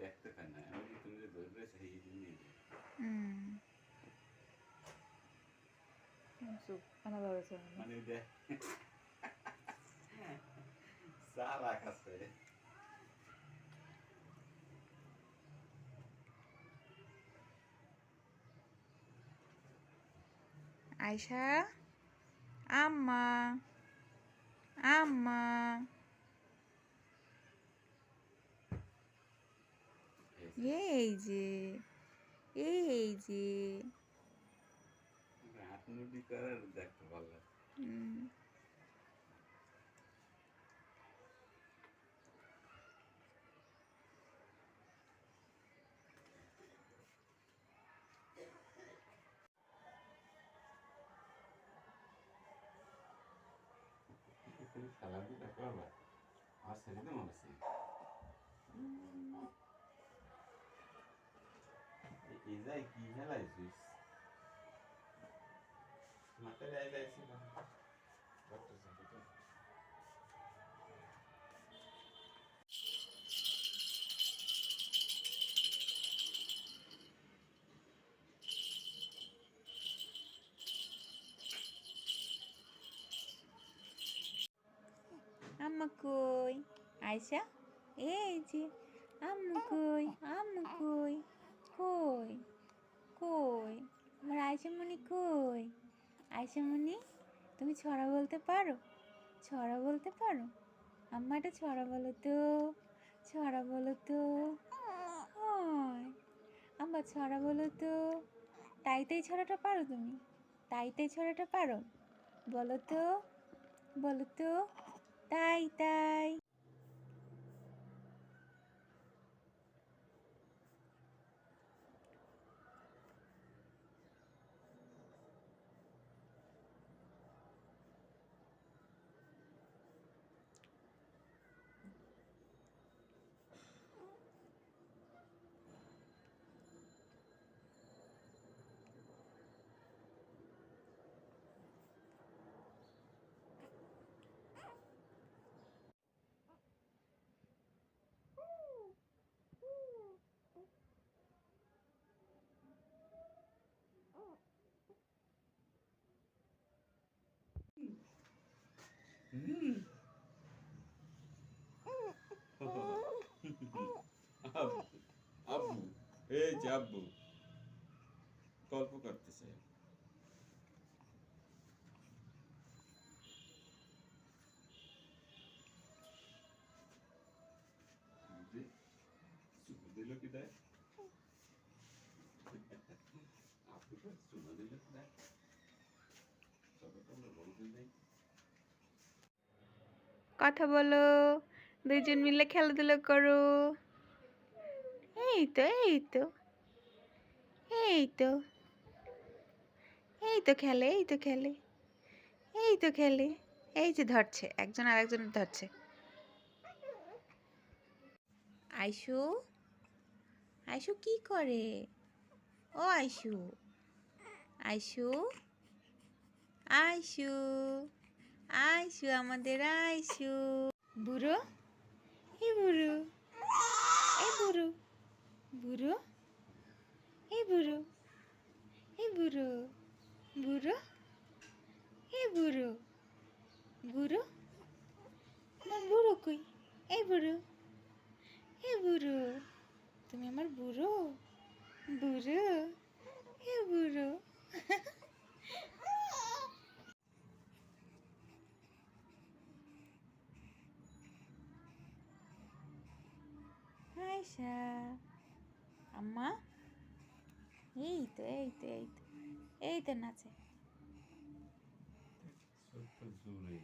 দেখতে পাই না, আমি তুমি যে ধরবে সেই দিনই মানে দেখ চালাক আছে। আয়শা, আম্মা, আম্মা, এই যে, এই যে হাত মুড়ি করার দেখতে ভালো লাগে। খেলাধুলা দেখো আবার আমার ছেলে তো মনে আছে এই যাই কি খেলাইছিস মাথায় আইলাইছি না ডক্টর সাহেব তো আম্মা কই? আয়শা, এই যে আম্মু কই? আম্মু কই? কই? কই? আমার আয়শামণি কই? আয়শামণি, তুমি ছড়া বলতে পারো? ছড়া বলতে পারো? আম্মা একটা ছড়া বলো তো, ছড়া বলো তো। হয় আম্মা ছড়া বলো তো। তাই ছড়াটা পারো তুমি? তাই ছড়াটা পারো? বলো তো, বলো তো। তাই আব্বু এই যে আব্বু গল্প করতেছে দিল কি দেয় আপু তো চুমা দিল কি দেয় সবাই তো আমরা বলতে যাই কথা বলো, দুইজন মিলে খেলাধুলা করো। এই তো এই তো এই তো এই তো খেলে, এই তো খেলে, এই তো খেলে। এই যে ধরছে, একজন আরেকজন ধরছে। আইশু, আইশু কি করে? ও আইশু, আইশু, আইসু আইসু আমাদের আইসু। বুড়ো এই বুড়ো এই বুড়ো বুড়ো এই বুড়ো এই বুড়ো বুড়ো এই বুড়ো বুড়ো আমার বুড়ো কই? এই বুড়ো এই বুড়ো তুমি আমার বুড়ো বুড়ো এই বুড়ো। আয়শা আম্মা এই তো এই তো এই তো এই তো নাচে। ছোট্ট জোরে